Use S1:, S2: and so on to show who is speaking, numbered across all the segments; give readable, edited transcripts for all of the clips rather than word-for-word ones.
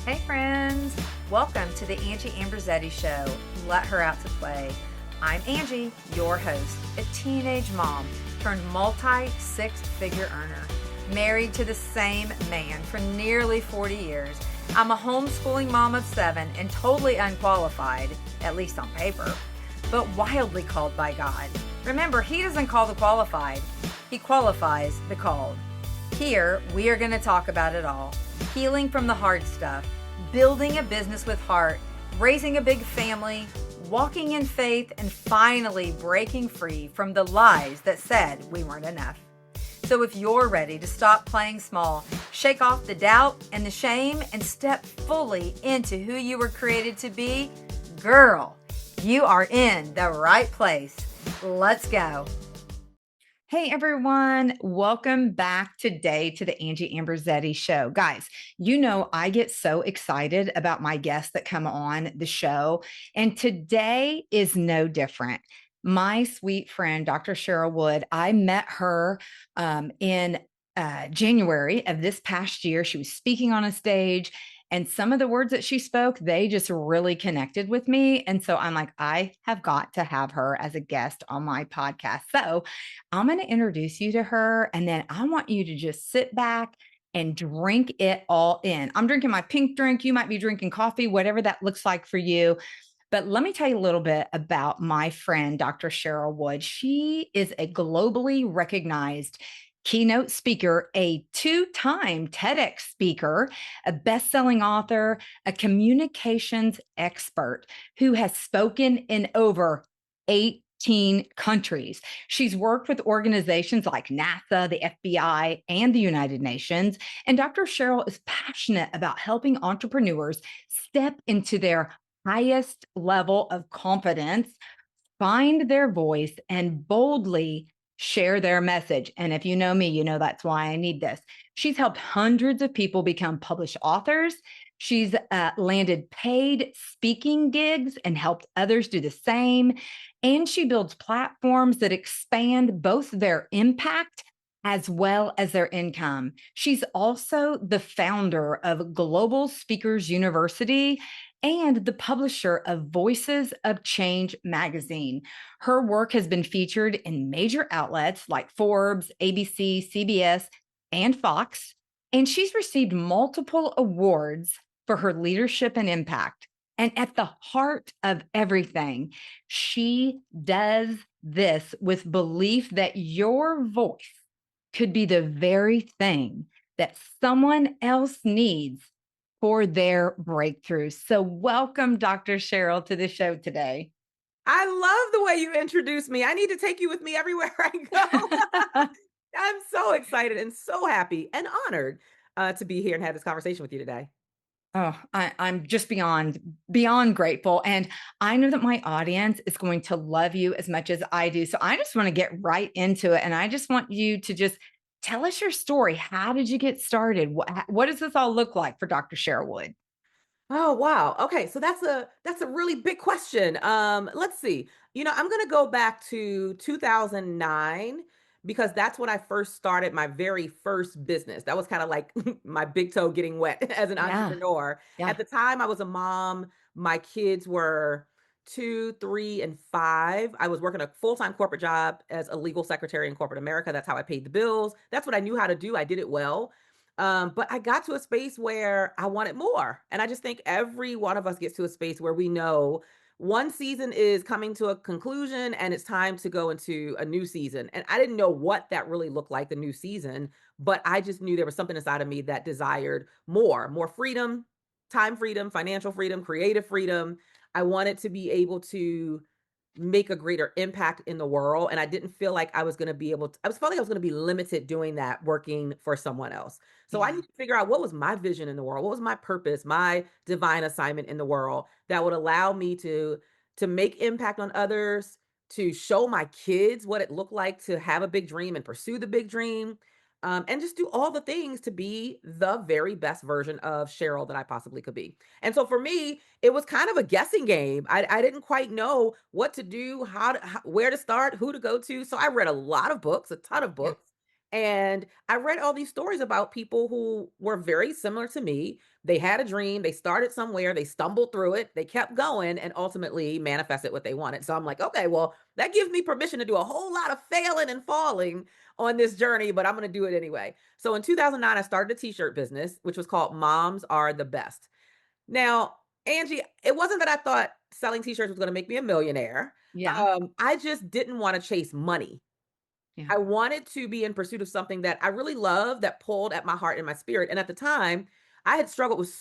S1: Hey friends, welcome to the Angie Ambrosetti Show. Let her out to play. I'm Angie, your host, a teenage mom turned multi-six-figure earner, married to the same man for nearly 40 years. I'm a homeschooling mom of 7 and totally unqualified, at least on paper, but wildly called by God. Remember, He doesn't call the qualified, He qualifies the called. Here, we are going to talk about it all. Healing from the hard stuff, building a business with heart, raising a big family, walking in faith, and finally breaking free from the lies that said we weren't enough. So if you're ready to stop playing small, shake off the doubt and the shame, and step fully into who you were created to be, girl, you are in the right place. Let's go. Hey everyone, welcome back today to the Angie Ambrosetti Show. Guys, you know I get so excited about my guests that come on the show, and today is no different. My sweet friend, Dr. Cheryl Wood, I met her in January of this past year. She was speaking on a stage, and some of the words that she spoke, they just really connected with me. And so I'm like, I have got to have her as a guest on my podcast. So I'm going to introduce you to her, and then I want you to just sit back and drink it all in. I'm drinking my pink drink. You might be drinking coffee, whatever that looks like for you. But let me tell you a little bit about my friend, Dr. Cheryl Wood. She is a globally recognized keynote speaker, a two-time TEDx speaker, a best-selling author, a communications expert who has spoken in over 18 countries. She's worked with organizations like NASA, the FBI, and the United Nations. And Dr. Cheryl is passionate about helping entrepreneurs step into their highest level of confidence, find their voice, and boldly share their message. And if you know me, you know that's why I need this. She's helped hundreds of people become published authors. She's landed paid speaking gigs and helped others do the same. And she builds platforms that expand both their impact as well as their income. She's also the founder of Global Speakers University and the publisher of Voices of Change magazine. Her work has been featured in major outlets like Forbes, ABC, CBS, and Fox, and she's received multiple awards for her leadership and impact. And at the heart of everything, she does this with belief that your voice could be the very thing that someone else needs for their breakthrough. So, welcome, Dr. Cheryl, to the show today.
S2: I love the way you introduce me. I need to take you with me everywhere I go. I'm so excited and so happy and honored to be here and have this conversation with you today.
S1: Oh, I'm just beyond grateful. And I know that my audience is going to love you as much as I do. So I just want to get right into it. And I just want you to just tell us your story. How did you get started? What does this all look like for Dr. Sherwood?
S2: Oh wow. Okay, so that's a really big question. Let's see. I'm going to go back to 2009 because that's when I first started my very first business. That was kind of like my big toe getting wet as an
S1: Yeah.
S2: entrepreneur.
S1: Yeah.
S2: At the time I was a mom. My kids were 2, 3, and 5. I was working a full-time corporate job as a legal secretary in corporate America. That's how I paid the bills. That's what I knew how to do. I did it well. But I got to a space where I wanted more. And I just think every one of us gets to a space where we know one season is coming to a conclusion and it's time to go into a new season. And I didn't know what that really looked like, the new season, but I just knew there was something inside of me that desired more freedom, time freedom, financial freedom, creative freedom. I wanted to be able to make a greater impact in the world. And I didn't feel like I was going to be able to, I was felt like I was going to be limited doing that working for someone else. So I
S1: Yeah.
S2: need to figure out what was my vision in the world, what was my purpose, my divine assignment in the world that would allow me to make impact on others, to show my kids what it looked like to have a big dream and pursue the big dream, and just do all the things to be the very best version of Cheryl that I possibly could be. And so for me, it was kind of a guessing game. I didn't quite know what to do, where to start, who to go to. So I read a lot of books, a ton of
S1: Yeah.
S2: books. And I read all these stories about people who were very similar to me, They had a dream, they started somewhere, they stumbled through it, they kept going and ultimately manifested what they wanted. So I'm like, okay, well, that gives me permission to do a whole lot of failing and falling on this journey, but I'm going to do it anyway. So in 2009, I started a t-shirt business, which was called Moms Are the Best. Now, Angie, it wasn't that I thought selling t-shirts was going to make me a millionaire.
S1: Yeah.
S2: I just didn't want to chase money.
S1: Yeah.
S2: I wanted to be in pursuit of something that I really loved, that pulled at my heart and my spirit. And at the time, I had struggled with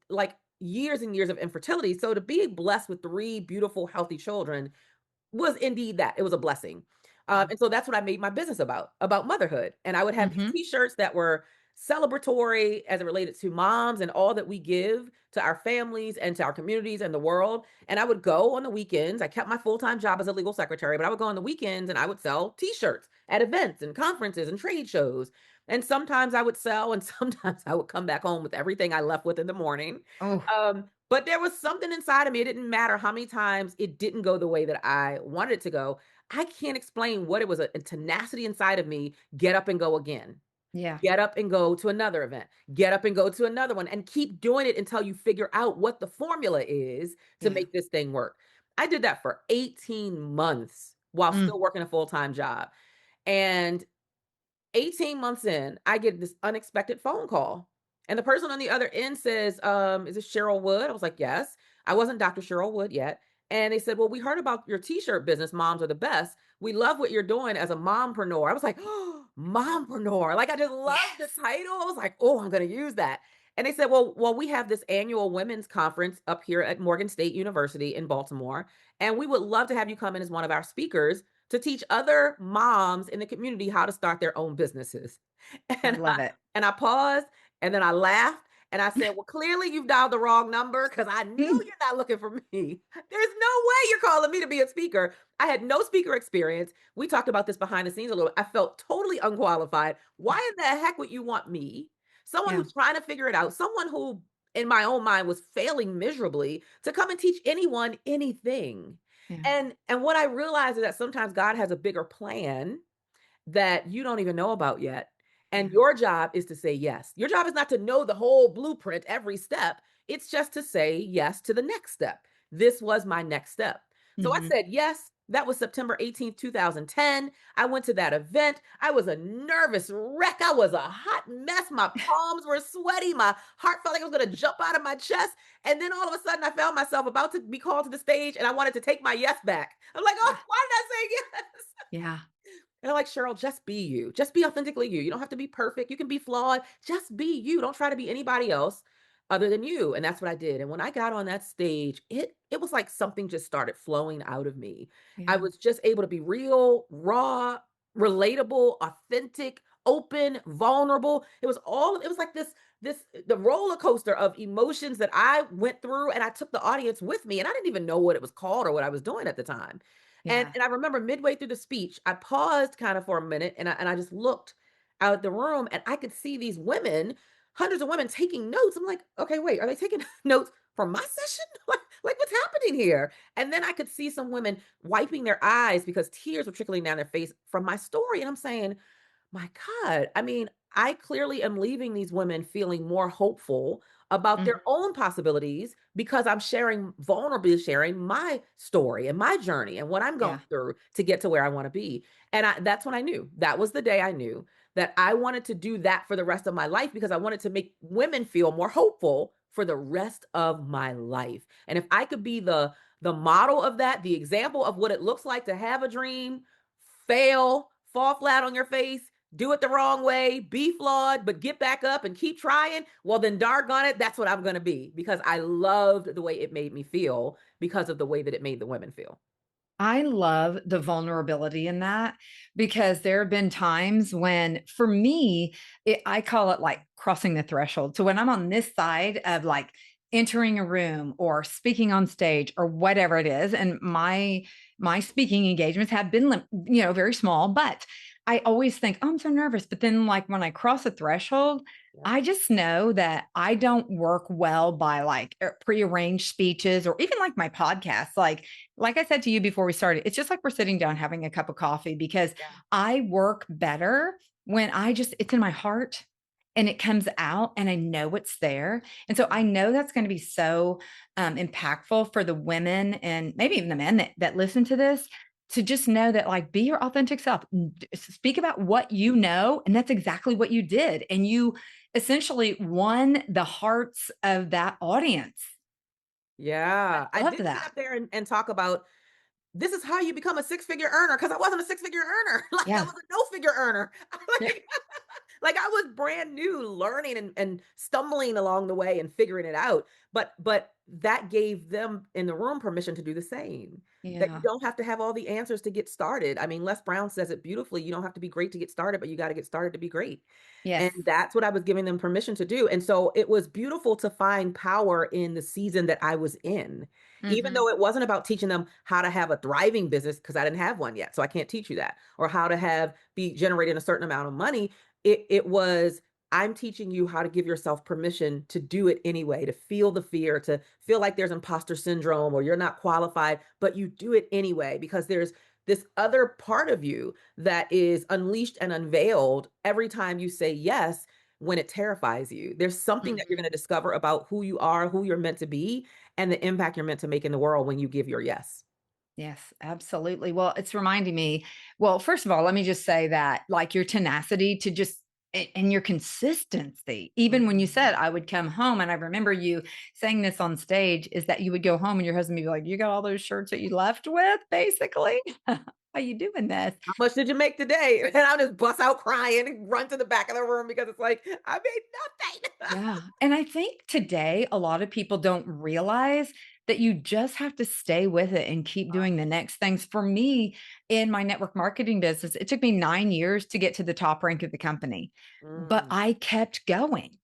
S2: like years and years of infertility. So to be blessed with three beautiful, healthy children was indeed that. It was a blessing.
S1: Yeah.
S2: And so that's what I made my business about motherhood. And I would have these
S1: Mhm.
S2: t-shirts that were celebratory as it related to moms and all that we give to our families and to our communities and the world. And I would go on the weekends. I kept my full-time job as a legal secretary, but I would go on the weekends and I would sell t-shirts at events and conferences and trade shows. And sometimes I would sell and sometimes I would come back home with everything I left with in the morning.
S1: Oh,
S2: But there was something inside of me. It didn't matter how many times it didn't go the way that I wanted it to go. I can't explain what it was, a tenacity inside of me. Get up and go again.
S1: yeah.
S2: Get up and go to another event. Get up and go to another one and keep doing it until you figure out what the formula is to
S1: Yeah.
S2: make this thing work. I did that for 18 months while
S1: Mm.
S2: still working a full-time job. And 18 months in, I get this unexpected phone call. And the person on the other end says, is this Cheryl Wood? I was like, yes. I wasn't Dr. Cheryl Wood yet. And they said, well, we heard about your t-shirt business, Moms Are the Best. We love what you're doing as a mompreneur. I was like, oh, mompreneur. Like, I just loved the
S1: Yes.
S2: title. I was like, oh, I'm going to use that. And they said, well, we have this annual women's conference up here at Morgan State University in Baltimore. And we would love to have you come in as one of our speakers to teach other moms in the community how to start their own businesses.
S1: I
S2: And I
S1: love it.
S2: and I paused and then I laughed and I said, "Well, clearly you've dialed the wrong number because I know
S1: Mm.
S2: you're not looking for me. There's no way you're calling me to be a speaker." I had no speaker experience. We talked about this behind the scenes a little. I felt totally unqualified.
S1: Yeah.
S2: Why in the heck would you want me, someone
S1: Yeah.
S2: who's trying to figure it out, someone who in my own mind was failing miserably, to come and teach anyone anything?
S1: Yeah.
S2: And what I realized is that sometimes God has a bigger plan that you don't even know about yet. And
S1: Yeah.
S2: your job is to say yes. Your job is not to know the whole blueprint every step. It's just to say yes to the next step. This was my next step. So I
S1: Mhm.
S2: said yes. That was September 18th, 2010. I went to that event. I was a nervous wreck. I was a hot mess. My palms were sweaty. My heart felt like it was going to jump out of my chest. And then all of a sudden, I found myself about to be called to the stage and I wanted to take my yes back. I'm like, oh,
S1: Yeah.
S2: why did I say yes?
S1: Yeah.
S2: And I'm like, Cheryl, just be you. Just be authentically you. You don't have to be perfect. You can be flawed. Just be you. Don't try to be anybody else other than you. And that's what I did. And when I got on that stage, it was like something just started flowing out of me. I
S1: Yeah.
S2: was just able to be real, raw, relatable, authentic, open, vulnerable. It was like this the roller coaster of emotions that I went through and I took the audience with me and I didn't even know what it was called or what I was doing at the time. And
S1: Yeah.
S2: and I remember midway through the speech, I paused kind of for a minute and I just looked out the room and I could see these women, hundreds of women taking notes. I'm like, okay, wait, are they taking notes from my session? Like what's happening here? And then I could see some women wiping their eyes because tears were trickling down their face from my story. And I'm saying, my God, I mean, I clearly am leaving these women feeling more hopeful about
S1: Mhm.
S2: their own possibilities because I'm vulnerably sharing my story and my journey and what I'm going
S1: Yeah.
S2: through to get to where I want to be. And that's when I knew that was the day I knew that I wanted to do that for the rest of my life because I wanted to make women feel more hopeful for the rest of my life. And if I could be the model of that, the example of what it looks like to have a dream, fail, fall flat on your face, do it the wrong way, be flawed, but get back up and keep trying, well, then doggone it, that's what I'm going to be because I loved the way it made me feel because of the way that it made the women feel.
S1: I love the vulnerability in that because there have been times when, for me, I call it like crossing the threshold. So when I'm on this side of like entering a room or speaking on stage or whatever it is, and my speaking engagements have been, very small, but I always think, oh, I'm so nervous. But then, like when I cross a threshold,
S2: Yeah.
S1: I just know that I don't work well by like prearranged speeches or even like my podcast. Like I said to you before we started, it's just like we're sitting down having a cup of coffee because
S2: Yeah.
S1: I work better when it's in my heart and it comes out and I know it's there. And so I know that's going to be so impactful for the women and maybe even the men that listen to this to just know that, like, be your authentic self. Speak about what you know. And that's exactly what you did. And you essentially won the hearts of that audience.
S2: Yeah.
S1: I
S2: I
S1: loved
S2: didn't get
S1: that.
S2: up there and talk about this is how you become a six-figure earner because I wasn't a six-figure earner. Like I
S1: Yeah.
S2: was a no-figure earner.
S1: Yeah.
S2: like, like I was brand new learning and stumbling along the way and figuring it out. But that gave them in the room permission to do the same. That you
S1: Yeah.
S2: don't have to have all the answers to get started. I mean, Les Brown says it beautifully. You don't have to be great to get started, but you got to get started to be great.
S1: Yes.
S2: And that's what I was giving them permission to do. And so it was beautiful to find power in the season that I was in, even
S1: Hmm.
S2: though it wasn't about teaching them how to have a thriving business because I didn't have one yet. So I can't teach you that, or how to have be generating a certain amount of money. It was, I'm teaching you how to give yourself permission to do it anyway, to feel the fear, to feel like there's imposter syndrome or you're not qualified, but you do it anyway because there's this other part of you that is unleashed and unveiled every time you say yes when it terrifies you. There's something that you're going
S1: Hmm.
S2: to discover about who you are, who you're meant to be, and the impact you're meant to make in the world when you give your yes.
S1: Yes, absolutely. Well, it's reminding me, well, first of all, let me just say that, like, your tenacity to just and your consistency, even when you said,
S2: Mhm.
S1: I would come home, and I remember you saying this on stage, is that you would go home and your husband would be like, you got all those shirts that you left with, basically. How you doing this?
S2: How much did you make today? And I'll just bust out crying and run to the back of the room because it's like, I made nothing.
S1: Yeah. And I think today a lot of people don't realize that you just have to stay with it and keep doing the next things. For me, in my network marketing business, it took me 9 years to get to the top rank of the company, but
S2: Mm,
S1: I kept going.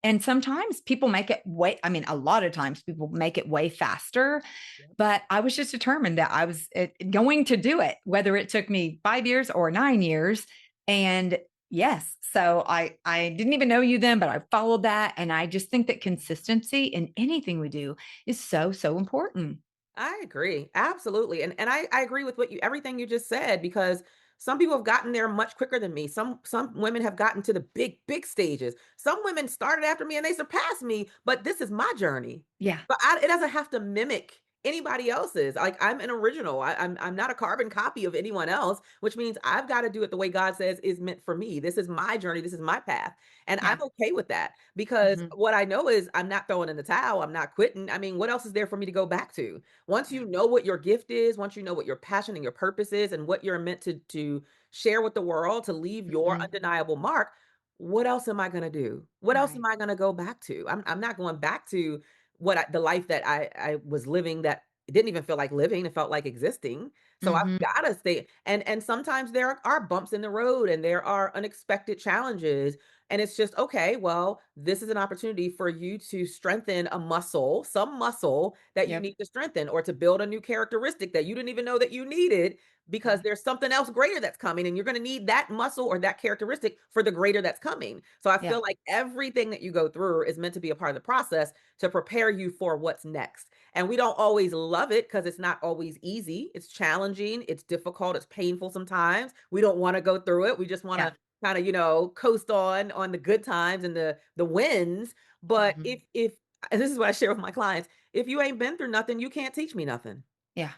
S1: And sometimes people make it way, I mean, a lot of times people make it way faster,
S2: yep.
S1: but I was just determined that I was going to do it, whether it took me 5 years or 9 years. And yes, so I didn't even know you then, but I followed that, and I just think that consistency in anything we do is so so important.
S2: I agree. Absolutely. And I agree with what you everything you just said because some people have gotten there much quicker than me. Some women have gotten to the big stages. Some women started after me and they surpassed me, but this is my journey.
S1: Yeah,
S2: But it doesn't have to mimic anybody else's. Like I'm an original. I'm not a carbon copy of anyone else, which means I've got to do it the way God says is meant for me. This is my journey. This is my path. And
S1: yeah,
S2: I'm okay with that because
S1: mhm,
S2: what I know is I'm not throwing in the towel. I'm not quitting. I mean, what else is there for me to go back to? Once
S1: yeah,
S2: you know what your gift is, once you know what your passion and your purpose is and what you're meant to share with the world to leave your
S1: mhm,
S2: undeniable mark, what else am I going to do? What else am
S1: right,
S2: I going to go back to? I'm not going back to the life that I was living that it didn't even feel like living, it felt like existing. So I've
S1: mhm,
S2: got to stay and sometimes there are bumps in the road and there are unexpected challenges and it's just, okay, well, this is an opportunity for you to strengthen a muscle, some muscle that you
S1: yep,
S2: need to strengthen, or to build a new characteristic that you didn't even know that you needed because
S1: yeah,
S2: there's something else greater that's coming. And you're going to need that muscle or that characteristic for the greater that's coming. So I
S1: yeah,
S2: feel like everything that you go through is meant to be a part of the process to prepare you for what's next. And we don't always love it because it's not always easy. It's challenging, it's difficult, it's painful sometimes. We don't want to go through it. We just want
S1: yeah,
S2: to kind of, coast on the good times and the wins. But
S1: mhm,
S2: if and this is what I share with my clients, if you ain't been through nothing, you can't teach me nothing.
S1: yeah,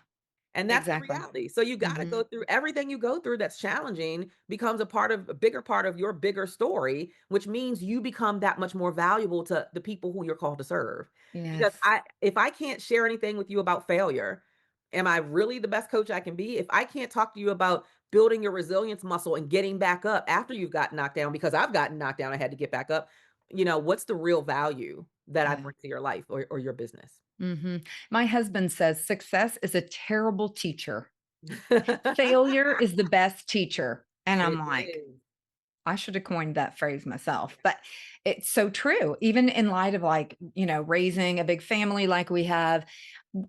S2: And that's the
S1: exactly,
S2: reality. So you got to go
S1: mhm,
S2: through everything you go through that's challenging becomes a bigger part of your bigger story, which means you become that much more valuable to the people who you're called to serve. Because
S1: yes,
S2: if I can't share anything with you about failure, am I really the best coach I can be? If I can't talk to you about building your resilience muscle and getting back up after you've gotten knocked down, because I've gotten knocked down, I had to get back up, what's the real value that I
S1: yeah,
S2: bring to your life or your business?
S1: mhm. My husband says success is a terrible teacher. Failure is the best teacher, and I'm
S2: It
S1: like,
S2: is.
S1: I should have coined that phrase myself, but it's so true. Even in light of, like, raising a big family like we have,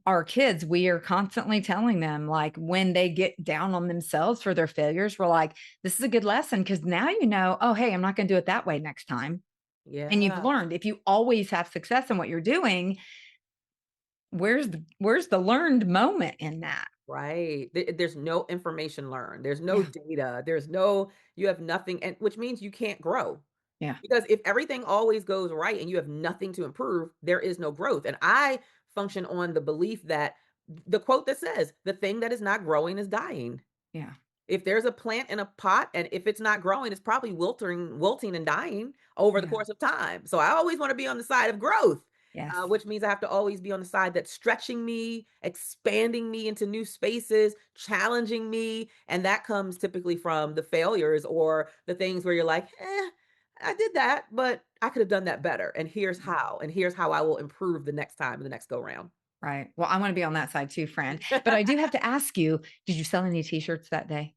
S1: our kids, we are constantly telling them, like, when they get down on themselves for their failures, we're like, this is a good lesson because now you know, oh, hey, I'm not going to do it that way next time. And you've
S2: Yeah.
S1: learned if you always have success in what you're doing, where's the learned moment in that?
S2: Right. There's no information learned. There's no
S1: Yeah.
S2: data. You have nothing, and which means you can't grow.
S1: Yeah.
S2: Because if everything always goes right and you have nothing to improve, there is no growth. And I function on the belief that the quote that says, the thing that is not growing is dying.
S1: Yeah.
S2: If there's a plant in a pot and if it's not growing, it's probably wilting and dying over the
S1: Yeah.
S2: course of time. So I always want to be on the side of growth,
S1: Yes.
S2: which means I have to always be on the side that's stretching me, expanding me into new spaces, challenging me. And that comes typically from the failures or the things where you're like, I did that, but I could have done that better. And here's
S1: Mm.
S2: how. And here's how I will improve the next time, the next go round.
S1: Right. Well, I want to be on that side too, friend. But I do have to ask you, did you sell any t-shirts that day?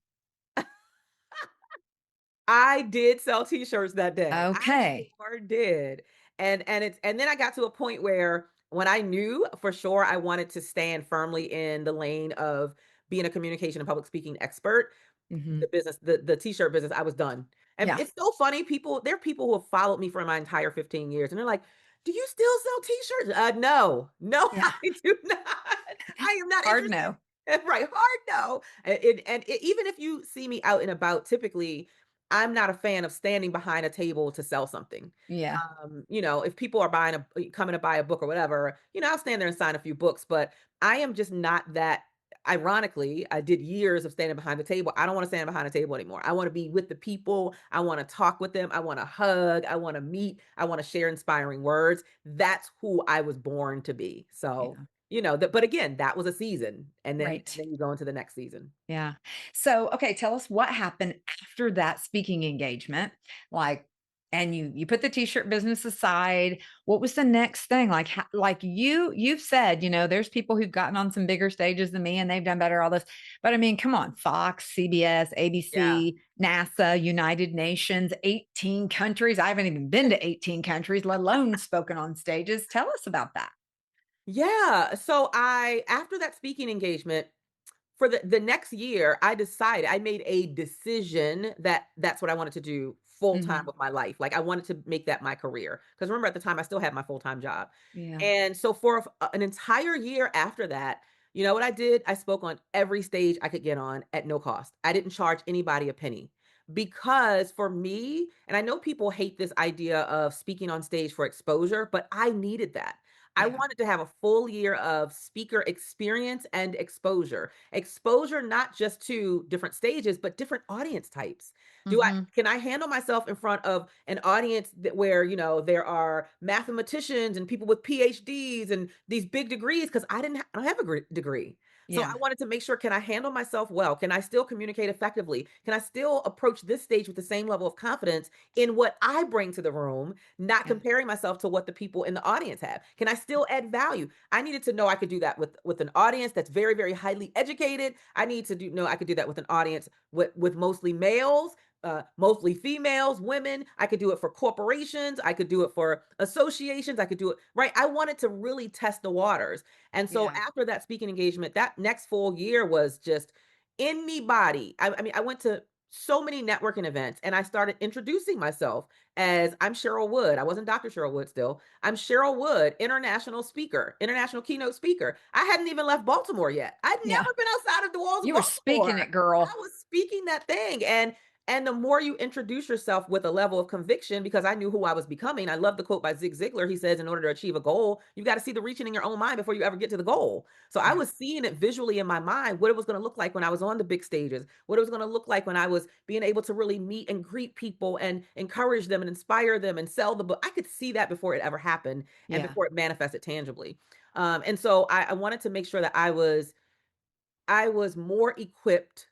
S2: I did sell t-shirts that day. I
S1: Okay.
S2: sure did. And then I got to a point where when I knew for sure I wanted to stand firmly in the lane of being a communication and public speaking expert,
S1: Hmm.
S2: the t-shirt business, I was done. And
S1: Yeah.
S2: it's so funny, there are people who have followed me for my entire 15 years and they're like, "Do you still sell t-shirts?" No. No,
S1: Yeah.
S2: I do not. I am not
S1: Hard
S2: interested.
S1: no.
S2: Right, hard no. Even if you see me out and about, typically I'm not a fan of standing behind a table to sell something.
S1: Yeah.
S2: If people are coming to buy a book or whatever, I'll stand there and sign a few books, but I am just not that. Ironically, I did years of standing behind the table. I don't want to stand behind a table anymore. I want to be with the people. I want to talk with them. I want to hug. I want to meet. I want to share inspiring words. That's who I was born to be. So,
S1: Yeah.
S2: but again, that was a season. And then,
S1: Right.
S2: then you go into the next season.
S1: Yeah. So, okay, tell us what happened after that speaking engagement. Like, and you put the t-shirt business aside. What was the next thing? Like, like you've said, there's people who've gotten on some bigger stages than me and they've done better, all this. But I mean, come on, Fox, CBS,
S2: Yeah.
S1: ABC, NASA, United Nations, 18 countries. I haven't even been to 18 countries, let alone spoken on stages. Tell us about that.
S2: Yeah. So after that speaking engagement, for the next year, I made a decision that that's what I wanted to do full time
S1: Hmm.
S2: with my life. Like I wanted to make that my career. Because remember, at the time, I still had my full time job.
S1: Yeah.
S2: And so for an entire year after that, you know what I did? I spoke on every stage I could get on at no cost. I didn't charge anybody a penny. Because for me, and I know people hate this idea of speaking on stage for exposure, but I needed that. I
S1: Yeah.
S2: wanted to have a full year of speaker experience and exposure. Exposure not just to different stages, but different audience types.
S1: Hmm.
S2: Can I handle myself in front of an audience where, there are mathematicians and people with PhDs and these big degrees because I don't have a degree. So I
S1: Yeah.
S2: wanted to make sure, can I handle myself well? Can I still communicate effectively? Can I still approach this stage with the same level of confidence in what I bring to the room, not
S1: Yeah.
S2: comparing myself to what the people in the audience have? Can I still add value? I needed to know I could do that with an audience that's very, very highly educated. I need to know I could do that with an audience with mostly males, mostly females, women. I could do it for corporations. I could do it for associations. I could do it, right? I wanted to really test the waters. And so
S1: Yeah.
S2: after that speaking engagement, that next full year was just anybody. I mean, I went to so many networking events and I started introducing myself as I'm Cheryl Wood. I wasn't Dr. Cheryl Wood still. I'm Cheryl Wood, international speaker, international keynote speaker. I hadn't even left Baltimore yet. I'd
S1: Yeah.
S2: never been outside of the walls of
S1: You were speaking
S2: Baltimore.
S1: it,
S2: I
S1: girl.
S2: was speaking that thing. And the more you introduce yourself with a level of conviction, because I knew who I was becoming. I love the quote by Zig Ziglar. He says, in order to achieve a goal, you've got to see the reaching in your own mind before you ever get to the goal. So I
S1: Yeah.
S2: was seeing it visually in my mind, what it was going to look like when I was on the big stages, what it was going to look like when I was being able to really meet and greet people and encourage them and inspire them and sell the book. I could see that before it ever happened and
S1: Yeah.
S2: before it manifested tangibly. And so I wanted to make sure that I was more equipped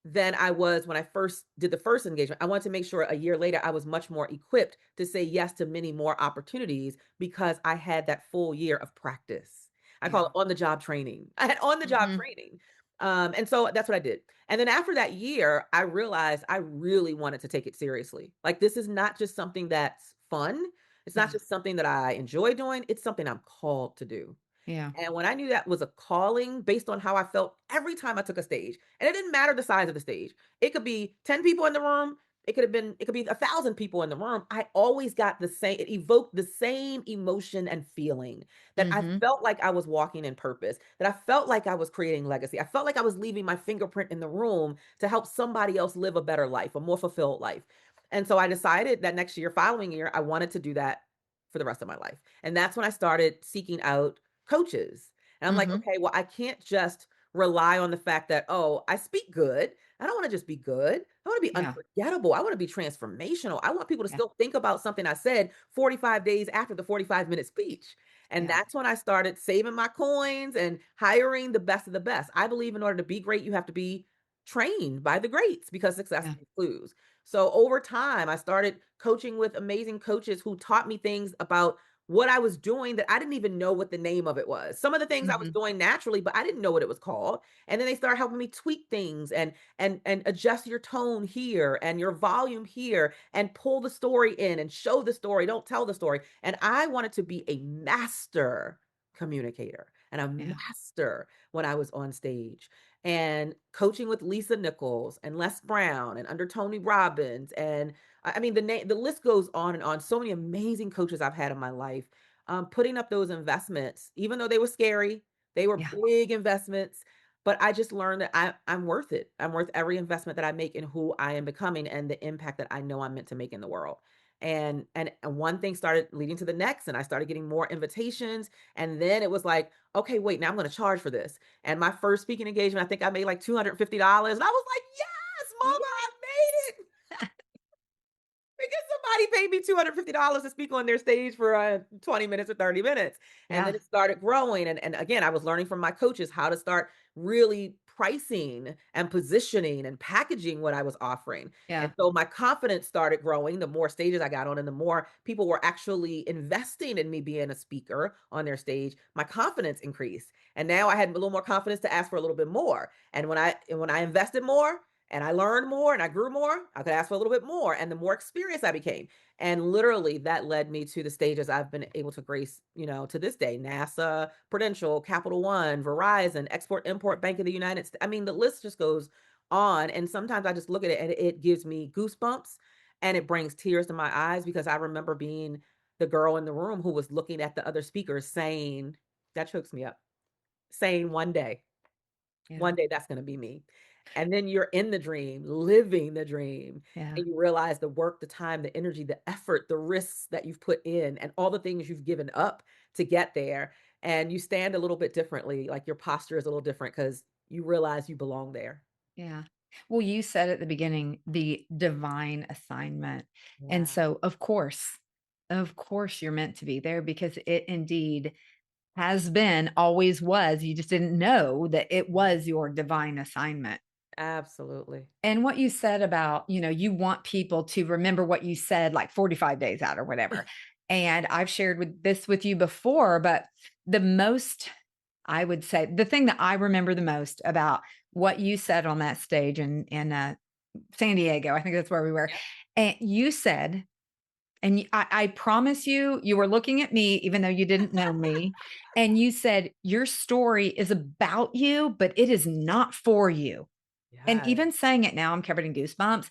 S2: than I was when I first did the first engagement. I wanted to make sure a year later I was much more equipped to say yes to many more opportunities because I had that full year of practice. I call
S1: Yeah.
S2: it on the job training. I had on the job
S1: Hmm.
S2: training. And so that's what I did. And then after that year, I realized I really wanted to take it seriously. Like, this is not just something that's fun. It's not
S1: Yeah.
S2: just something that I enjoy doing. It's something I'm called to do.
S1: Yeah.
S2: And when I knew that was a calling based on how I felt every time I took a stage, and it didn't matter the size of the stage. It could be 10 people in the room, it could be 1,000 people in the room. I always got the same, it evoked the same emotion and feeling that I
S1: Hmm.
S2: felt like I was walking in purpose, that I felt like I was creating legacy. I felt like I was leaving my fingerprint in the room to help somebody else live a better life, a more fulfilled life. And so I decided that next year, following year, I wanted to do that for the rest of my life. And that's when I started seeking out coaches. And I'm like,
S1: Mhm.
S2: okay, well, I can't just rely on the fact that, oh, I speak good. I don't want to just be good. I want to be
S1: Yeah.
S2: unforgettable. I want to be transformational. I want people to
S1: Yeah.
S2: still think about something I said 45 days after the 45-minute speech. And
S1: Yeah.
S2: that's when I started saving my coins and hiring the best of the best. I believe in order to be great, you have to be trained by the greats because success
S1: Yeah.
S2: leaves clues. So over time, I started coaching with amazing coaches who taught me things about what I was doing that I didn't even know what the name of it was. Some of the things I was
S1: Mhm.
S2: doing naturally, but I didn't know what it was called. And then they started helping me tweak things and adjust your tone here and your volume here and pull the story in and show the story, don't tell the story. And I wanted to be a master communicator and a
S1: Yeah.
S2: master when I was on stage. And coaching with Lisa Nichols and Les Brown and under Tony Robbins and I mean the list goes on and on. So many amazing coaches I've had in my life. Putting up those investments, even though they were scary, they were
S1: Yeah.
S2: big investments. But I just learned that I'm worth it. I'm worth every investment that I make in who I am becoming and the impact that I know I'm meant to make in the world. And one thing started leading to the next, and I started getting more invitations. And then it was like, okay, wait, now I'm going to charge for this. And my first speaking engagement, I think I made like $250. And I was like, yes, mama, I made it. Because somebody paid me $250 to speak on their stage for 20 minutes or 30 minutes. And then
S1: Yeah.
S2: it started growing. And again, I was learning from my coaches how to start really pricing and positioning and packaging what I was offering. And
S1: Yeah.
S2: so my confidence started growing the more stages I got on and the more people were actually investing in me being a speaker on their stage, my confidence increased. And now I had a little more confidence to ask for a little bit more. And when I invested more, and I learned more and I grew more, I could ask for a little bit more. And the more experienced I became. And literally that led me to the stages I've been able to grace, to this day. NASA, Prudential, Capital One, Verizon, Export Import Bank of the United States. I mean, the list just goes on. And sometimes I just look at it and it gives me goosebumps and it brings tears to my eyes because I remember being the girl in the room who was looking at the other speakers saying, that chokes me up, saying
S1: Yeah.
S2: one day that's gonna be me. And then you're in the dream, living the dream,
S1: Yeah.
S2: and you realize the work, the time, the energy, the effort, the risks that you've put in, and all the things you've given up to get there, and you stand a little bit differently, like, your posture is a little different because you realize you belong there.
S1: Yeah. Well, you said at the beginning, the divine assignment. And
S2: Yeah.
S1: so, of course, you're meant to be there because it indeed has been, always was. You just didn't know that it was your divine assignment.
S2: Absolutely.
S1: And what you said about, you want people to remember what you said like 45 days out or whatever. And I've shared with you before, but the most, I would say, the thing that I remember the most about what you said on that stage in San Diego, I think that's where we were.
S2: Yep.
S1: And you said, and I promise you, you were looking at me, even though you didn't know me. And you said, your story is about you, but it is not for you. And
S2: Yes.
S1: even saying it now, I'm covered in goosebumps.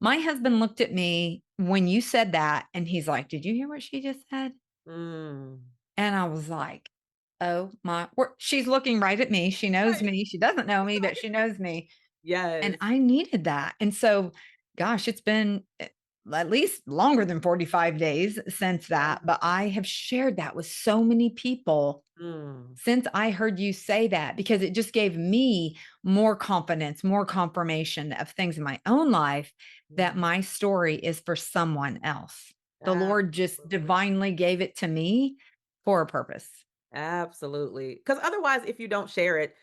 S1: My husband looked at me when you said that, and he's like, "Did you hear what she just said?"
S2: Mm.
S1: And I was like, "Oh my!" She's looking right at me. She knows
S2: Right.
S1: me. She doesn't know me, but she knows me. And
S2: Yes.
S1: I needed that. And so, gosh, it's been at least longer than 45 days since that. But
S2: Yes.
S1: I have shared that with so many people
S2: Mm.
S1: since I heard you say that, because it just gave me more confidence, more confirmation of things in my own life that
S2: Mm.
S1: my story is for someone else. The Lord just
S2: Absolutely.
S1: divinely gave it to me for a purpose.
S2: Absolutely. Because otherwise, if you don't share it,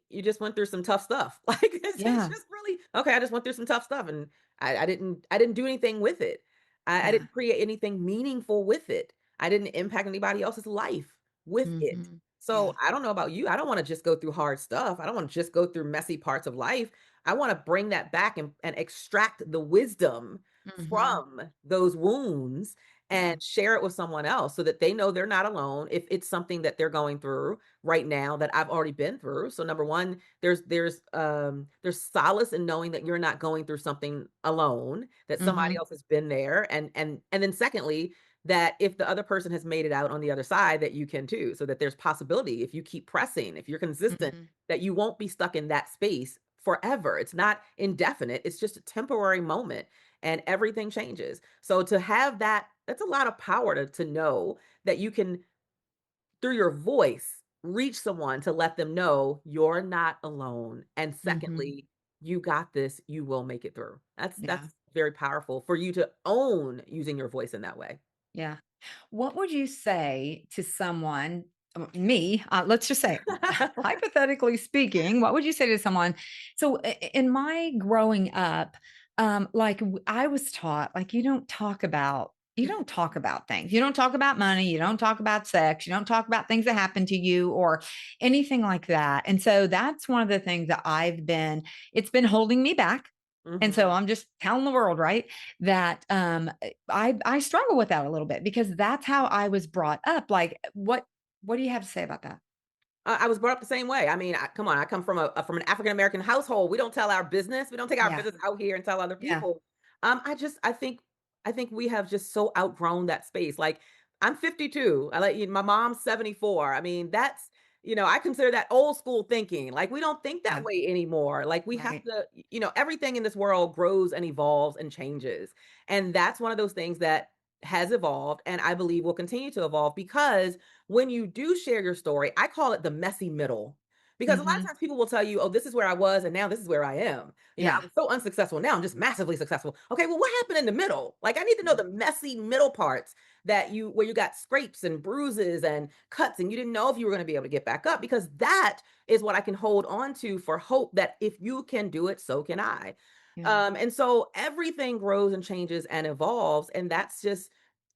S2: you just went through some tough stuff. Like it's
S1: Yeah.
S2: just really okay. I just went through some tough stuff, and I didn't do anything with it. I
S1: Yeah.
S2: didn't create anything meaningful with it. I didn't impact anybody else's life with it.
S1: Mhm.
S2: So
S1: Yeah.
S2: I don't know about you. I don't want to just go through hard stuff. I don't want to just go through messy parts of life. I want to bring that back and extract the wisdom
S1: Mhm.
S2: from those wounds
S1: Yeah.
S2: and share it with someone else so that they know they're not alone if it's something that they're going through right now that I've already been through. So number 1, there's solace in knowing that you're not going through something alone, that somebody
S1: Mhm.
S2: else has been there. And then secondly, that if the other person has made it out on the other side, that you can too. So that there's possibility if you keep pressing, if you're consistent,
S1: Mhm.
S2: that you won't be stuck in that space forever. It's not indefinite. It's just a temporary moment and everything changes. So to have that, that's a lot of power to know that you can, through your voice, reach someone to let them know you're not alone. And
S1: Mhm.
S2: secondly, you got this, you will make it through.
S1: Yeah.
S2: That's very powerful for you to own using your voice in that way.
S1: Yeah. What would you say to someone, me, let's just say, hypothetically speaking, what would you say to someone? So, in my growing up, I was taught, like, you don't talk about things. You don't talk about money. You don't talk about sex. You don't talk about things that happen to you or anything like that. And so that's one of the things that it's been holding me back. And so
S2: Mhm.
S1: I'm just telling the world, right? That I struggle with that a little bit because that's how I was brought up. Like, what do you have to say about that?
S2: I was brought up the same way. I mean, come on, I come from from an African American household. We don't tell our business. We don't take our
S1: Yeah,
S2: business out here and tell other
S1: yeah,
S2: people. I think we have just so outgrown that space. Like I'm 52. I like my mom's 74. I mean, that's I consider that old school thinking. Like we don't think that
S1: yeah,
S2: way anymore. Like we have
S1: right.
S2: to, everything in this world grows and evolves and changes. And that's one of those things that has evolved and I believe will continue to evolve because when you do share your story, I call it the messy middle. Because a lot of
S1: Mhm.
S2: times people will tell you, oh, this is where I was, and now this is where I am. I
S1: Yeah,
S2: was so unsuccessful. Now I'm just massively successful. Okay, well, what happened in the middle? Like, I need to know the messy middle parts where you got scrapes and bruises and cuts, and you didn't know if you were going to be able to get back up, because that is what I can hold on to for hope that if you can do it, so can I.
S1: yeah.
S2: And so everything grows and changes and evolves. And that's just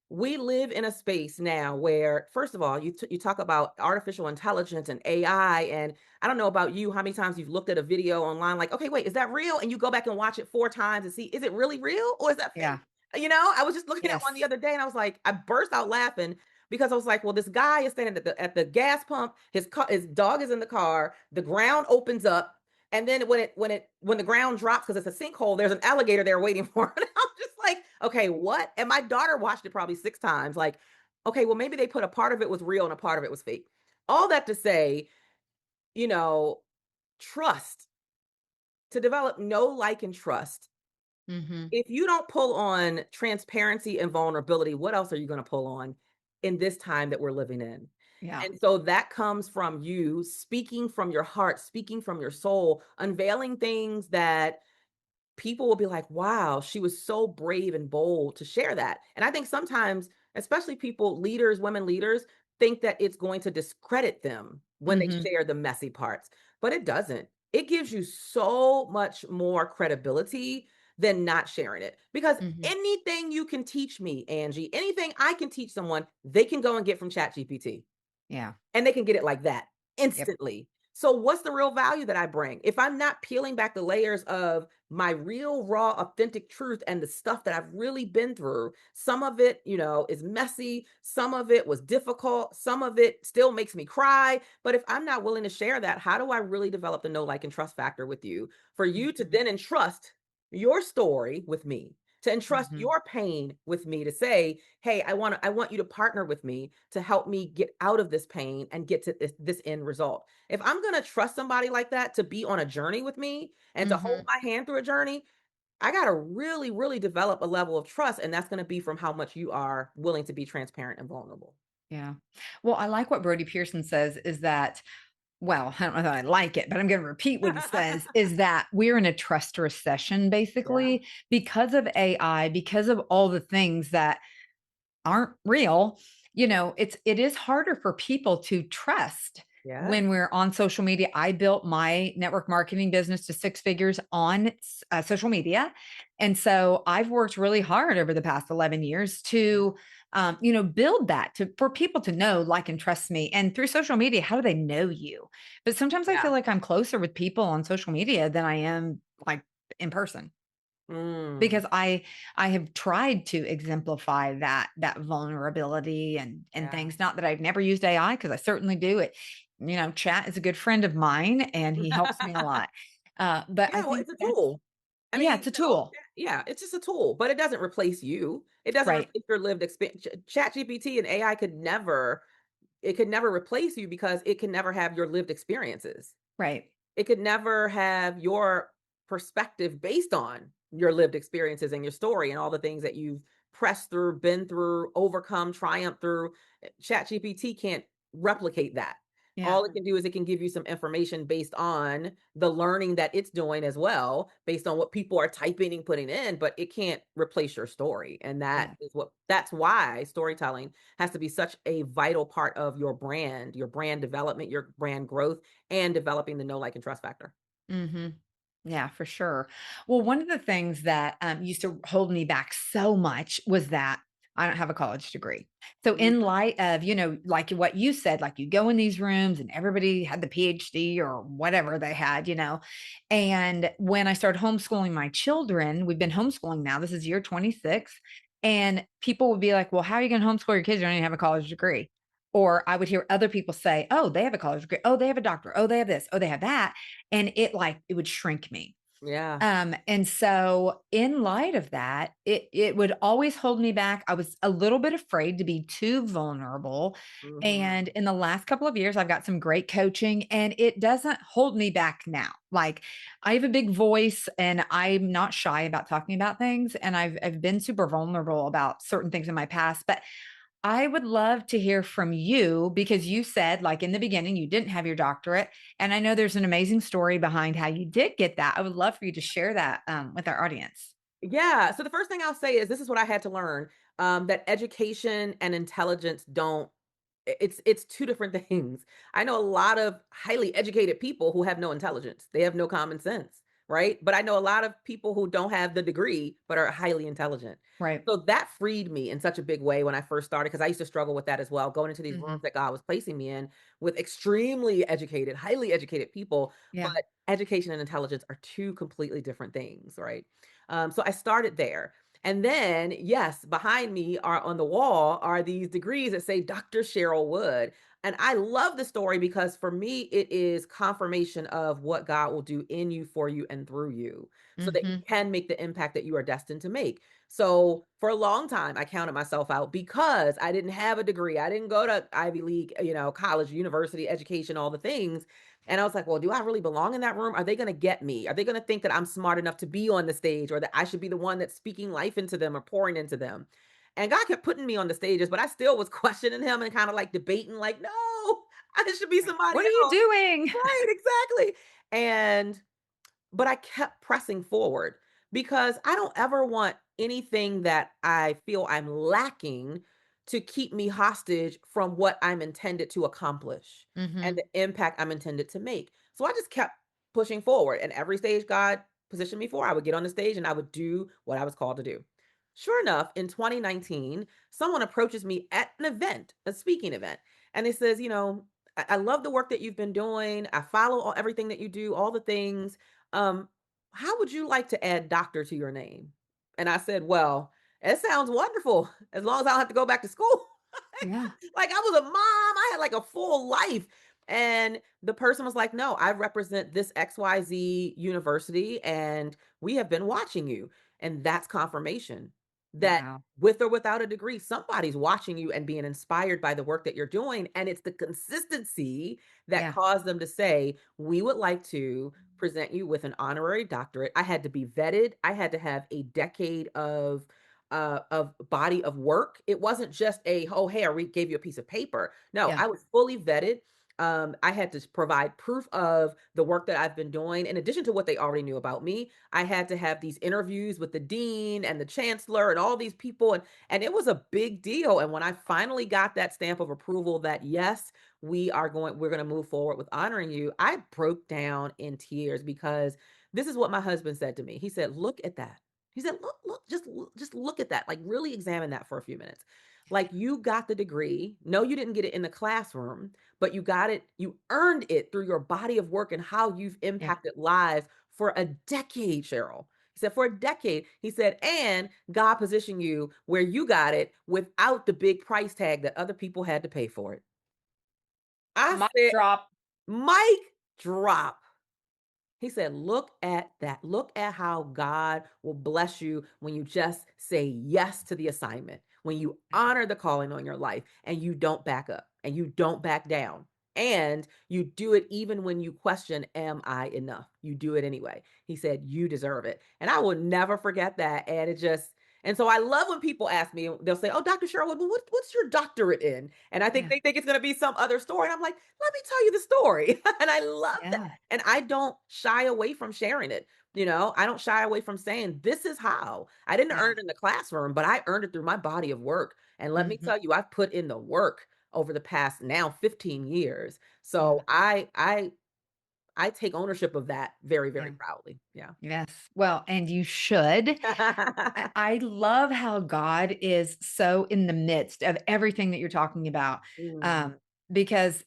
S2: we live in a space now where, first of all, you talk about artificial intelligence and AI, and I don't know about you, how many times you've looked at a video online, like, okay, wait, is that real? And you go back and watch it 4 times and see, is it really real or is that
S1: Yeah.
S2: fake? I was just looking at one the
S1: Yes.
S2: other day, and I was like, I burst out laughing because I was like, well, this guy is standing at the gas pump, his dog is in the car, the ground opens up, and then when the ground drops because it's a sinkhole, there's an alligator there waiting for him. I'm just like, okay, what? And my daughter watched it probably 6 times. Like, okay, well, maybe they put a part of it was real and a part of it was fake. All that to say, you know, trust, to develop know, like, and trust.
S1: Mhm.
S2: If you don't pull on transparency and vulnerability, what else are you going to pull on in this time that we're living in?
S1: Yeah.
S2: And so that comes from you speaking from your heart, speaking from your soul, unveiling things that people will be like, wow, she was so brave and bold to share that. And I think sometimes, especially women leaders, think that it's going to discredit them when they
S1: Mhm.
S2: share the messy parts, but it doesn't. It gives you so much more credibility than not sharing it. Because
S1: Mhm.
S2: anything you can teach me, Angie, anything I can teach someone, they can go and get from ChatGPT.
S1: Yeah.
S2: And they can get it like that
S1: Yep.
S2: instantly. So what's the real value that I bring? If I'm not peeling back the layers of my real, raw, authentic truth and the stuff that I've really been through, some of it, is messy. Some of it was difficult. Some of it still makes me cry. But if I'm not willing to share that, how do I really develop the know, like, and trust factor with you for you to
S1: Mhm.
S2: then entrust your story with me? To entrust
S1: Mhm.
S2: your pain with me, to say, hey, I want you to partner with me to help me get out of this pain and get to this end result. If I'm going to trust somebody like that to be on a journey with me and to hold
S1: Mhm.
S2: my hand through a journey, I got to really, really develop a level of trust. And that's going to be from how much you are willing to be transparent and vulnerable.
S1: Yeah. Well, I like what Brody Pearson says is that, well, I don't know that I like it, but I'm going to repeat what he says is that we're in a trust recession
S2: Yeah.
S1: basically because of AI, because of all the things that aren't real, it is harder for people to trust
S2: Yes.
S1: when we're on social media. I built my network marketing business to 6 figures on social media. And so I've worked really hard over the past 11 years
S2: Yeah.
S1: to, build that for people to know, like, and trust me. And through social media, how do they know you? But sometimes I
S2: Yeah.
S1: feel like I'm closer with people on social media than I am like in person
S2: Mm,
S1: because I have tried to exemplify that vulnerability and
S2: yeah.
S1: things. Not that I've never used AI because I certainly do it. Chat is a good friend of mine and he helps me a lot. But I
S2: Yeah. Well,
S1: think
S2: it's a
S1: that's
S2: tool. I
S1: yeah,
S2: mean,
S1: it's a tool,
S2: yeah, it's just a tool, but it doesn't replace you. It doesn't
S1: right?
S2: replace your lived experience. Chat GPT and AI could never replace you because it can never have your lived experiences.
S1: Right.
S2: It could never have your perspective based on your lived experiences and your story and all the things that you've pressed through, been through, overcome, triumphed through. ChatGPT can't replicate that.
S1: Yeah.
S2: All it can do is it can give you some information based on the learning that it's doing as well, based on what people are typing and putting in, but it can't replace your story. And
S1: Yeah.
S2: that's why storytelling has to be such a vital part of your brand development, your brand growth, and developing the know, like, and trust factor.
S1: Mhm. Yeah, for sure. Well, one of the things that, used to hold me back so much was that I don't have a college degree. So in
S2: Mhm.
S1: light of, like what you said, like you go in these rooms and everybody had the PhD or whatever they had, and when I started homeschooling my children, we've been homeschooling now, this is year 26, and people would be like, "Well, how are you gonna homeschool your kids? You don't even have a college degree." Or I would hear other people say, "Oh, they have a college degree. Oh, they have a doctor. Oh, they have this. Oh, they have that." And it would shrink me.
S2: Yeah.
S1: And so in light of that, it would always hold me back. I was a little bit afraid to be too vulnerable.
S2: Mhm.
S1: And in the last couple of years, I've got some great coaching and it doesn't hold me back now. Like I have a big voice and I'm not shy about talking about things. And I've been super vulnerable about certain things in my past. But I would love to hear from you because you said, like in the beginning, you didn't have your doctorate. And I know there's an amazing story behind how you did get that. I would love for you to share that with our audience.
S2: Yeah, so the first thing I'll say is this is what I had to learn, that education and intelligence don't it's 2 different things. I know a lot of highly educated people who have no intelligence. They have no common sense, right? But I know a lot of people who don't have the degree, but are highly intelligent.
S1: Right.
S2: So that freed me in such a big way when I first started, because I used to struggle with that as well, going into these
S1: Hmm.
S2: rooms that God was placing me in with extremely educated, highly educated people, but
S1: Yeah.
S2: education and intelligence are 2 completely different things, right? So I started there. And then, yes, behind me are on the wall are these degrees that say Dr. Cheryl Wood. And I love the story because for me, it is confirmation of what God will do in you, for you, and through you so that you
S1: Hmm.
S2: can make the impact that you are destined to make. So for a long time, I counted myself out because I didn't have a degree. I didn't go to Ivy League, college, university, education, all the things. And I was like, well, do I really belong in that room? Are they going to get me? Are they going to think that I'm smart enough to be on the stage or that I should be the one that's speaking life into them or pouring into them? And God kept putting me on the stages, but I still was questioning him and kind of like debating, like, no, I should be
S1: Right.
S2: somebody
S1: What are you
S2: else.
S1: doing?
S2: Right, exactly. And but I kept pressing forward because I don't ever want anything that I feel I'm lacking to keep me hostage from what I'm intended to accomplish and
S1: Hmm.
S2: the impact I'm intended to make. So I just kept pushing forward. And every stage God positioned me for, I would get on the stage and I would do what I was called to do. Sure enough, in 2019, someone approaches me at an event, a speaking event, and it says, I love the work that you've been doing. I follow everything that you do, all the things. um, how would you like to add doctor to your name? And I said, well, it sounds wonderful as long as I don't have to go back to school.
S1: Yeah.
S2: Like I was a mom, I had like a full life. And the person was like, no, I represent this XYZ university and we have been watching you. And that's confirmation that
S1: Wow.
S2: with or without a degree, somebody's watching you and being inspired by the work that you're doing. And it's the consistency that
S1: Yeah.
S2: caused them to say, we would like to present you with an honorary doctorate. I had to be vetted. I had to have a decade of body of work. It wasn't just a, oh, hey, we gave you a piece of paper. No,
S1: Yeah.
S2: I was fully vetted. I had to provide proof of the work that I've been doing. In addition to what they already knew about me, I had to have these interviews with the dean and the chancellor and all these people. And it was a big deal. And when I finally got that stamp of approval that yes, we're going to move forward with honoring you, I broke down in tears because this is what my husband said to me. He said, look at that. He said, look, just look at that. Like really examine that for a few minutes. Like you got the degree. No, you didn't get it in the classroom, but you earned it through your body of work and how you've
S1: Yeah.
S2: impacted lives for a decade, Cheryl. He said, for a decade, he said, and God positioned you where you got it without the big price tag that other people had to pay for it. I
S1: Mic
S2: said,
S1: drop.
S2: mic drop. He said, look at that. Look at how God will bless you when you just say yes to the assignment, when you honor the calling on your life and you don't back up and you don't back down. And you do it even when you question, am I enough? You do it anyway. He said, you deserve it. And I will never forget that. And it just, and so I love when people ask me, they'll say, oh, Dr. Cheryl, what's your doctorate in? And I think
S1: Yeah.
S2: they think it's going to be some other story. And I'm like, let me tell you the story. And I love that.
S1: Yeah.
S2: And I don't shy away from sharing it. I don't shy away from saying, this is how. I didn't
S1: Yeah.
S2: earn it in the classroom, but I earned it through my body of work. And let me
S1: Mhm.
S2: tell you, I've put in the work over the past now 15 years.
S1: Yeah.
S2: So I take ownership of that very, very
S1: Yeah.
S2: proudly. Yeah.
S1: Yes. Well, and you should. I love how God is so in the midst of everything that you're talking about.
S2: Mm,
S1: Um, because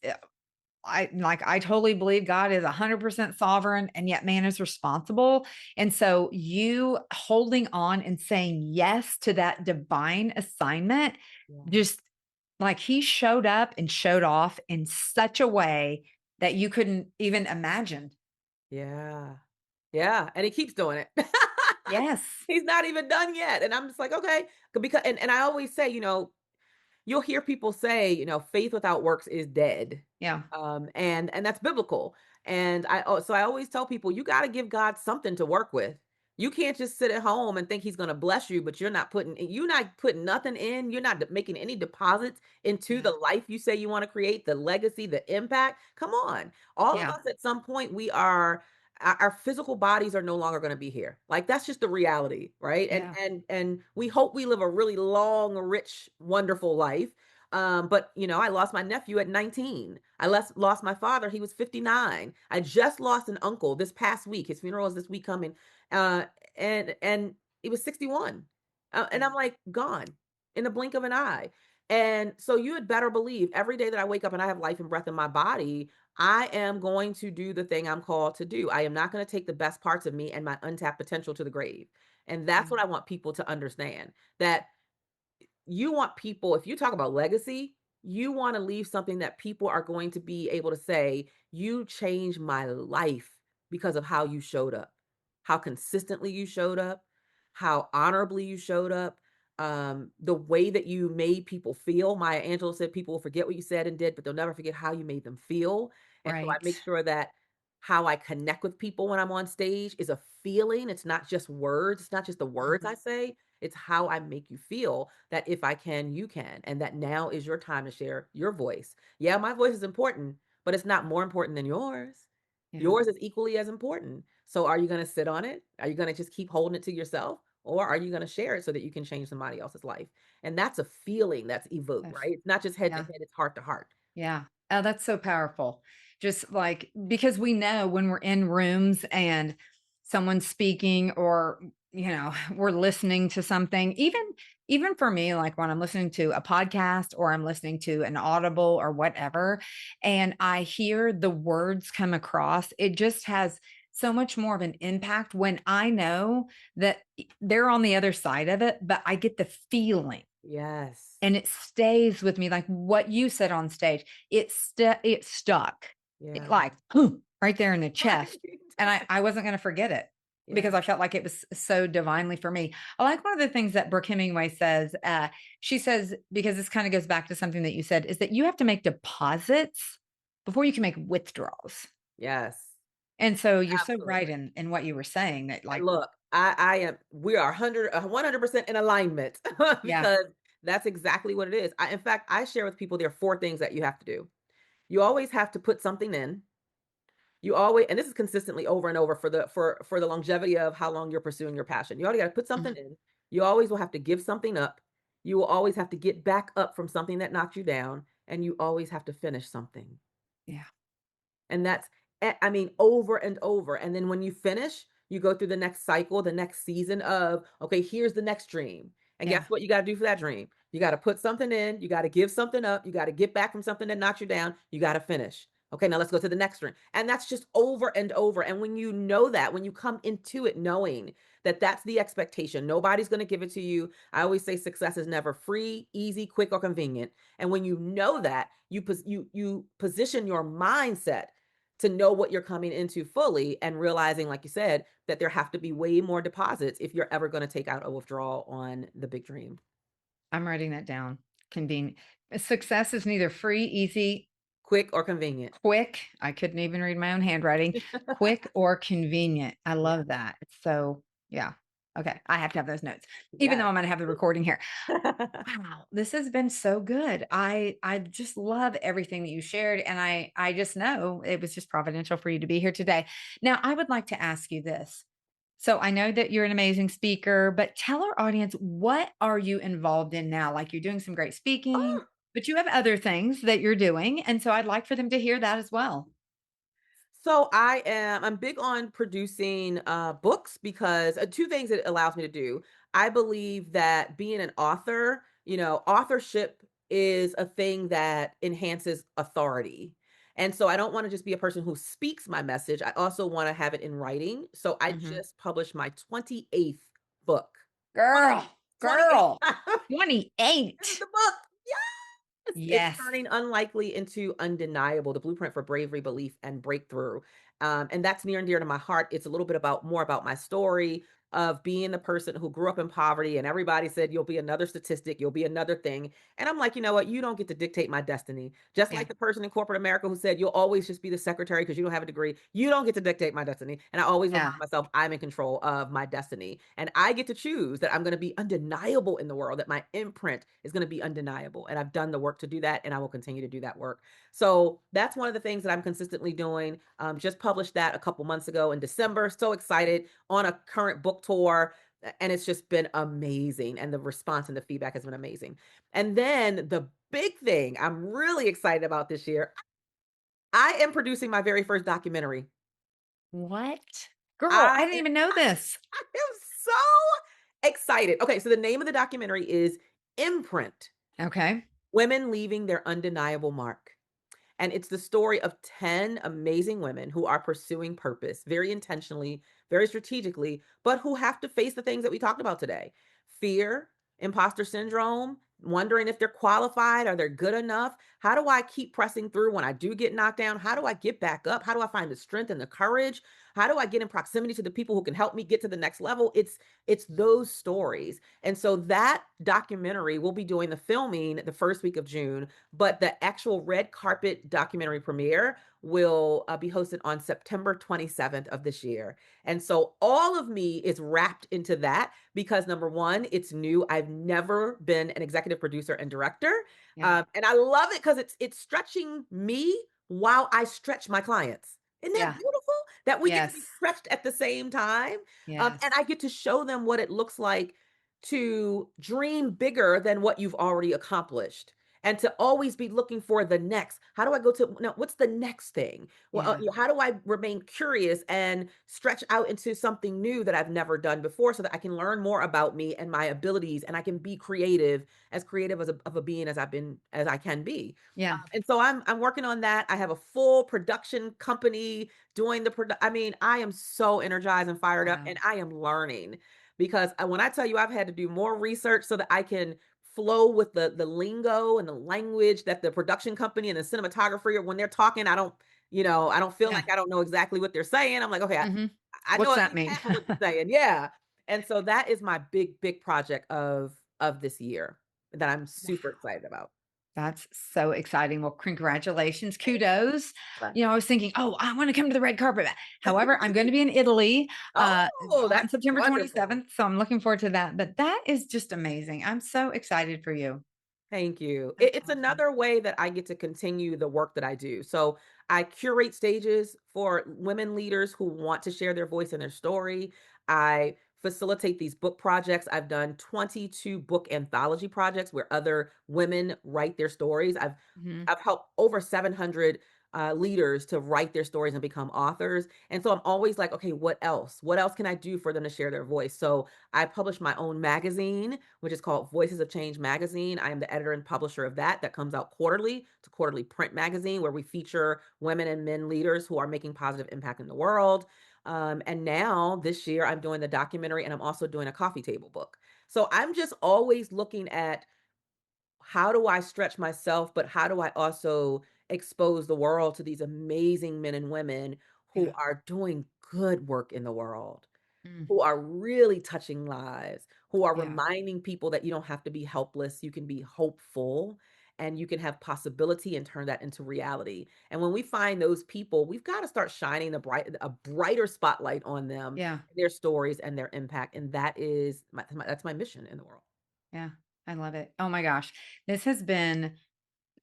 S1: I totally believe God is 100% sovereign and yet man is responsible. And so you holding on and saying yes to that divine assignment,
S2: yeah.
S1: just like he showed up and showed off in such a way that you couldn't even imagine.
S2: Yeah. Yeah, and he keeps doing it.
S1: Yes.
S2: He's not even done yet, and I'm just like, "Okay," because and I always say, you'll hear people say, faith without works is dead.
S1: Yeah.
S2: And that's biblical. And so I always tell people, you got to give God something to work with. You can't just sit at home and think he's going to bless you, but you're not putting nothing in. You're not making any deposits into
S1: Yeah.
S2: the life you say you want to create, the legacy, the impact. Come on. All of
S1: Yeah.
S2: us at some point, our physical bodies are no longer going to be here. Like that's just the reality, right? And
S1: Yeah.
S2: and we hope we live a really long, rich, wonderful life. But I lost my nephew at 19. I lost my father. He was 59. I just lost an uncle this past week. His funeral is this week coming. Uh, and he was 61. And
S1: Yeah.
S2: I'm like, gone in the blink of an eye. And so you had better believe every day that I wake up and I have life and breath in my body, I am going to do the thing I'm called to do. I am not going to take the best parts of me and my untapped potential to the grave. And that's
S1: Yeah.
S2: what I want people to understand, that you want people, if you talk about legacy, you want to leave something that people are going to be able to say, you changed my life because of how you showed up, how consistently you showed up, how honorably you showed up, the way that you made people feel. Maya Angelou said people will forget what you said and did, but they'll never forget how you made them feel. And so I
S1: Right.
S2: make sure that how I connect with people when I'm on stage is a feeling. It's not just words. It's not just the words
S1: Mhm.
S2: I say. It's how I make you feel, that if I can, you can, and that now is your time to share your voice. Yeah, my voice is important, but it's not more important than yours.
S1: Yeah.
S2: Yours is equally as important. So are you going to sit on it? Are you going to just keep holding it to yourself? Or are you going to share it so that you can change somebody else's life? And that's a feeling that's evoked,
S1: That's
S2: right? It's not just head to
S1: yeah.
S2: head, it's heart to heart.
S1: Yeah. Oh, that's so powerful. Just like because we know when we're in rooms and someone's speaking or we're listening to something, even for me, like when I'm listening to a podcast or I'm listening to an audible or whatever, and I hear the words come across, it just has so much more of an impact when I know that they're on the other side of it, but I get the feeling
S2: Yes.
S1: and it stays with me like what you said on stage. It stuck. It
S2: Yeah.
S1: like, right there in the
S2: Right.
S1: chest, and I wasn't gonna forget it
S2: Yeah.
S1: because I felt like it was so divinely for me. I like one of the things that Brooke Hemingway says, she says, because this kinda goes back to something that you said, is that you have to make deposits before you can make withdrawals.
S2: Yes.
S1: And so you're so right
S2: Absolutely.
S1: in what you were saying that
S2: And
S1: like
S2: look, we are 100% in alignment
S1: yeah,
S2: because that's exactly what it is. In fact, I share with people there are four things that you have to do. You always have to put something in. You always, and this is consistently over and over for the longevity of how long you're pursuing your passion. You already got to put something
S1: mhm,
S2: in. You always will have to give something up. You will always have to get back up from something that knocked you down, and you always have to finish something.
S1: yeah,
S2: And that's I mean, over and over, and then when you finish, you go through the next cycle, the next season of, "Okay, here's the next dream." And guess
S1: yeah,
S2: what you gotta do for that dream? You gotta put something in, you gotta give something up, you gotta get back from something that knocked you down, you gotta finish. Okay, now let's go to the next dream. And that's just over and over, and when you know that, when you come into it knowing that that's the expectation, nobody's gonna give it to you. I always say success is never free, easy, quick, or convenient, and when you know that, you position your mindset to know what you're coming into fully and realizing, like you said, that there have to be way more deposits if you're ever going to take out a withdrawal on the big dream.
S1: I'm writing that down. Convenient. Success is neither free, easy,
S2: Quick or convenient.
S1: Quick, I couldn't even read my own handwriting. Quick or convenient. I
S2: Yeah.
S1: love that. It's so yeah. Okay, I have to have those notes, even though
S2: Yes.
S1: I'm gonna have the recording here. Wow, this has been so good. I just love everything that you shared, and I just know it was just providential for you to be here today. Now, I would like to ask you this. So I know that you're an amazing speaker, but tell our audience, what are you involved in now? Like, you're doing some great speaking,
S2: Oh,
S1: but you have other things that you're doing, and so I'd like for them to hear that as well.
S2: so I'm big on producing books because two things it allows me to do. I believe that being an author, authorship is a thing that enhances authority. And so I don't want to just be a person who speaks my message. I also want to have it in writing. So I
S1: Mhm.
S2: just published my 28th book. 20
S1: Girl,
S2: 28.
S1: girl,
S2: This is
S1: 28.
S2: the book. It's
S1: Yes.
S2: turning unlikely into undeniable, the blueprint for bravery, belief, and breakthrough. And that's near and dear to my heart. It's a little bit about more about my story of being the person who grew up in poverty, and everybody said, "You'll be another statistic, you'll be another thing." And I'm like, you know what? You don't get to dictate my destiny. Just
S1: Yeah.
S2: like the person in corporate America who said, "You'll always just be the secretary because you don't have a degree." You don't get to dictate my destiny. And I always remind
S1: Yeah.
S2: myself I'm in control of my destiny. And I get to choose that I'm going to be undeniable in the world, that my imprint is going to be undeniable. And I've done the work to do that, and I will continue to do that work. So that's one of the things that I'm consistently doing. Just published that a couple months ago in December. So excited on a current book tour. And it's just been amazing. And the response and the feedback has been amazing. And then the big thing I'm really excited about this year, I am producing my very first documentary.
S1: What? Girl,
S2: I
S1: I didn't even know this.
S2: I am so excited. Okay, so the name of the documentary is Imprint:
S1: Okay.
S2: Women Leaving Their Undeniable Mark. And it's the story of 10 amazing women who are pursuing purpose very intentionally, very strategically, but who have to face the things that we talked about today: fear, imposter syndrome, wondering if they're qualified, are they good enough? How do I keep pressing through when I do get knocked down? How do I get back up? How do I find the strength and the courage? How do I get in proximity to the people who can help me get to the next level? It's those stories. And so that documentary, we'll be doing the filming the first week of June, but the actual red carpet documentary premiere will be hosted on September 27th of this year. And so all of me is wrapped into that because number one, it's new. I've never been an executive producer and director.
S1: Yeah.
S2: And I love it because it's stretching me while I stretch my clients. Isn't that
S1: Yeah.
S2: beautiful? That we get to be
S1: Yes.
S2: stretched at the same time. And
S1: Yes.
S2: I get to show them what it looks like to dream bigger than what you've already accomplished and to always be looking for the next. How do I go to no, what's the next thing? Well,
S1: Yeah.
S2: how do I remain curious and stretch out into something new that I've never done before so that I can learn more about me and my abilities and I can be creative as of a being as I can be.
S1: Yeah.
S2: And so I'm working on that. I have a full production company doing I mean, I am so energized and fired up,
S1: Wow.
S2: and I am learning because when I tell you I've had to do more research so that I can flow with the lingo and the language that the production company and the cinematographer, when they're talking, I don't feel
S1: Yeah.
S2: like I don't know exactly what they're saying. I'm like, okay,
S1: Mhm.
S2: I know
S1: What's
S2: at
S1: that
S2: least
S1: mean?
S2: half of what you're saying. Yeah. And so that is my big project of this year that I'm
S1: Wow.
S2: super excited about.
S1: That's so exciting. Well, congratulations. Kudos.
S2: But-
S1: You know, I was thinking, "Oh, I wanna come to the red carpet." However, I'm gonna be in Italy,
S2: Oh,
S1: on
S2: that's
S1: September
S2: wonderful.
S1: 27th, so I'm looking forward to that, but that is just amazing. I'm so excited for you.
S2: Thank you.
S1: That's
S2: It's
S1: awesome.
S2: another way that I get to continue the work that I do. So I curate stages for women leaders who want to share their voice and their story. I facilitate these book projects. I've done 22 book anthology projects where other women write their stories.
S1: Mhm.
S2: I've helped over 700 leaders to write their stories and become authors. And so I'm always like, okay, what else? What else can I do for them to share their voice? So I publish my own magazine, which is called Voices of Change Magazine. I am the editor and publisher of that. That comes out quarterly. It's a quarterly print magazine where we feature women and men leaders who are making positive impact in the world. And now this year, I'm doing the documentary and I'm also doing a coffee table book. So I'm just always looking at how do I stretch myself, but how do I also expose the world to these amazing men and women who
S1: Yeah.
S2: are doing good work in the world,
S1: Mm.
S2: who are really touching lives, who are
S1: Yeah.
S2: reminding people that you don't have to be helpless, you can be hopeful. and you can have possibility and turn that into reality. And when we find those people, we've got to start shining a brighter spotlight on them,
S1: Yeah.
S2: their stories and their impact. And that is that's my mission in the world.
S1: Yeah. I love it. Oh my gosh. This has been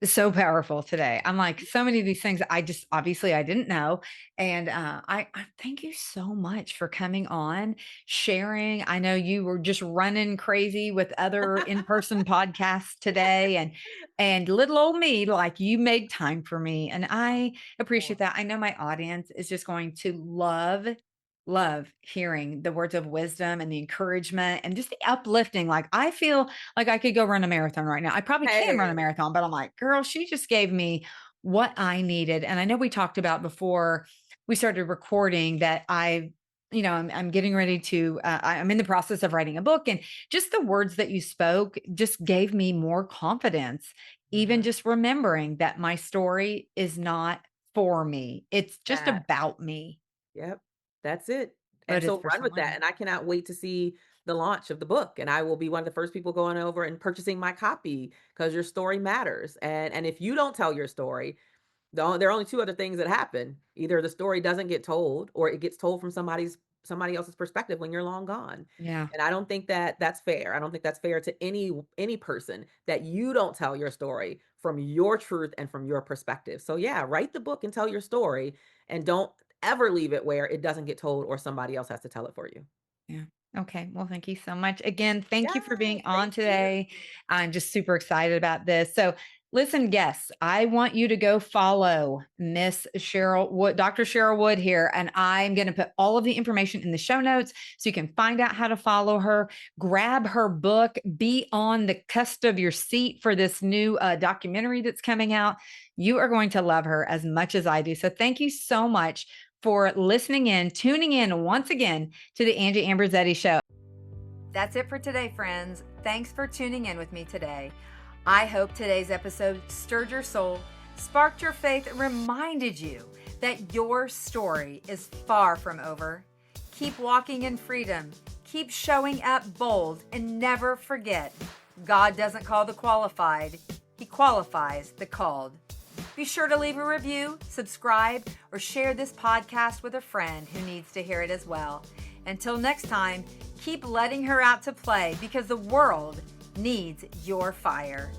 S1: so powerful today. I'm like, so many of these things I just obviously I didn't know. And I thank you so much for coming on, sharing. I know you were just running crazy with other in-person podcasts today, and little old me, like you made time for me. And I appreciate
S2: Oh,
S1: that. I know my audience is just going to love hearing the words of wisdom and the encouragement and just the uplifting. Like I feel like I could go run a marathon right now. I probably can run a
S2: hey,
S1: marathon, but I'm like, girl, she just gave me what I needed. And I know we talked about before we started recording that I'm getting ready to, I'm in the process of writing a book, and just the words that you spoke just gave me more confidence. Even
S2: yeah,
S1: just remembering that my story is not for me, it's just
S2: that.
S1: about me,
S2: Yep, that's it. And
S1: but it's
S2: so
S1: for
S2: run with
S1: someone
S2: that,
S1: else.
S2: and I cannot wait to see the launch of the book, and I will be one of the first people going over and purchasing my copy because your story matters, and if you don't tell your story, there are only 2 other things that happen. Either the story doesn't get told or it gets told from somebody else's perspective when you're long gone.
S1: Yeah.
S2: And I don't think that that's fair. I don't think that's fair to any person that you don't tell your story from your truth and from your perspective. So yeah, write the book and tell your story and don't ever leave it where it doesn't get told or somebody else has to tell it for you.
S1: Yeah. Okay. Well, thank you so much. Again, thank you for
S2: Yes,
S1: being on
S2: thank you.
S1: today. I'm just super excited about this. So, listen, guests, I want you to go follow Miss Cheryl Wood, Dr. Cheryl Wood here, and I'm going to put all of the information in the show notes so you can find out how to follow her. Grab her book, be on the cusp of your seat for this new documentary that's coming out. You are going to love her as much as I do. So, thank you so much for listening in, tuning in once again to the Angie Amberzetti Show. That's it for today, friends. Thanks for tuning in with me today. I hope today's episode stirred your soul, sparked your faith, and reminded you that your story is far from over. Keep walking in freedom, keep showing up bold, and never forget God doesn't call the qualified, He qualifies the called. Be sure to leave a review, subscribe, or share this podcast with a friend who needs to hear it as well. Until next time, keep letting her out to play because the world needs your fire.